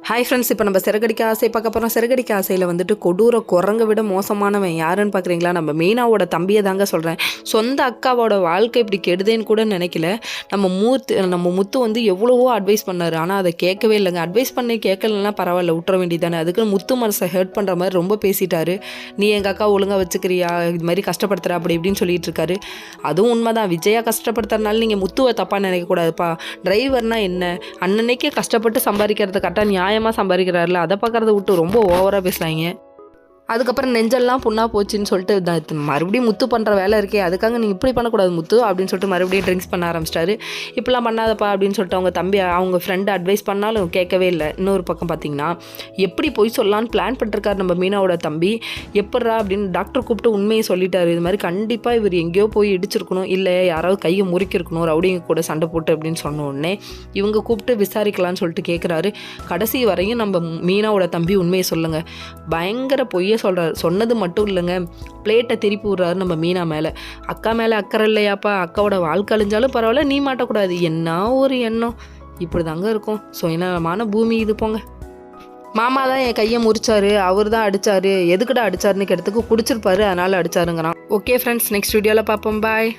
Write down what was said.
Hi friends, இப்போ நம்ம சிறகடிக்க ஆசை பார்க்க போகிறோம். சிறகடிக்க ஆசையில் வந்துட்டு கொடூர குரங்கை விட மோசமானவன் யாருன்னு பார்க்குறீங்களா? நம்ம மீனாவோட தம்பியை தாங்க சொல்கிறேன். சொந்த அக்காவோட வாழ்க்கை இப்படி கெடுதேன்னு கூட நினைக்கல. நம்ம முத்து வந்து எவ்வளவோ அட்வைஸ் பண்ணார், ஆனால் அதை கேட்கவே இல்லைங்க. அட்வைஸ் பண்ணி கேட்கலன்னா பரவாயில்ல, விட்டுற வேண்டியதானே. அதுக்கு முத்து மனசை ஹர்ட் பண்ணுற மாதிரி ரொம்ப பேசிட்டாரு. நீ எங்கள் அக்கா ஒழுங்காக வச்சுக்கிறியா, இது மாதிரி கஷ்டப்படுத்துற அப்படி இப்படின்னு சொல்லிட்டு இருக்காரு. அதுவும் உண்மைதான். விஜயா கஷ்டப்படுத்துறதுனால நீங்கள் முத்துவை தப்பாக நினைக்கக்கூடாதுப்பா. டிரைவர்னா என்ன, அன்னன்னைக்கே கஷ்டப்பட்டு சம்பாதிக்கிறத கரெக்டாக நியாயமாக சம்பாதிக்கிறாருல, அதை பார்க்குறத விட்டு ரொம்ப ஓவராக பேசுகிறாங்க. அதுக்கப்புறம் நெஞ்செல்லாம் புண்ணா போச்சுன்னு சொல்லிட்டு மறுபடியும் முத்து பண்ணுற வேலை இருக்கே, அதுக்காக நீங்கள் இப்படி பண்ணக்கூடாது முத்து அப்படின்னு சொல்லிட்டு மறுபடியும் ட்ரிங்க்ஸ் பண்ண ஆரம்பிச்சிட்டாரு. இப்படிலாம் பண்ணாதப்பா அப்படின்னு சொல்லிட்டு அவங்க தம்பி அவங்க ஃப்ரெண்டு அட்வைஸ் பண்ணாலும் கேட்கவே இல்லை. இன்னொரு பக்கம் பார்த்தீங்கன்னா எப்படி போய் சொல்லலான்னு பிளான் பண்ணிருக்காரு நம்ம மீனாவோட தம்பி. எப்பட்றா அப்படின்னு டாக்டர் கூப்பிட்டு உண்மையை சொல்லிட்டாரு. இது மாதிரி கண்டிப்பாக இவர் எங்கேயோ போய் இடிச்சிருக்கணும், இல்லை யாராவது கையை முறுக்கிருக்கணும், ரவுடிங்க கூட சண்டை போட்டு அப்படின்னு சொன்ன உடனே இவங்க கூப்பிட்டு விசாரிக்கலான்னு சொல்லிட்டு கேட்குறாரு. கடைசி வரையும் நம்ம மீனாவோட தம்பி உண்மையை சொல்லுங்க, பயங்கர பொய்ய சொல்கிறார். சொன்னது மட்டும் இல்லைங்க, பிளேட்டை திருப்பி விடுறாரு நம்ம மீனா மேலே. அக்கா மேலே அக்கறை இல்லையாப்பா, அக்காவோட வாழ்க்கை அழிஞ்சாலும் பரவாயில்ல, நீ மாட்டக்கூடாது. என்ன ஒரு எண்ணம், இப்படி தாங்க இருக்கும். சுயநலமான பூமி இது போங்க. மாமா தான் என் கையை முறிச்சாரு, அவர் தான் அடித்தாரு, எதுக்குடா அடித்தாருன்னு கேட்டதுக்கு குடிச்சிருப்பாரு அதனால் அடித்தாருங்கிறான். ஓகே ஃப்ரெண்ட்ஸ், நெக்ஸ்ட் வீடியோவில் பார்ப்போம். பாய்.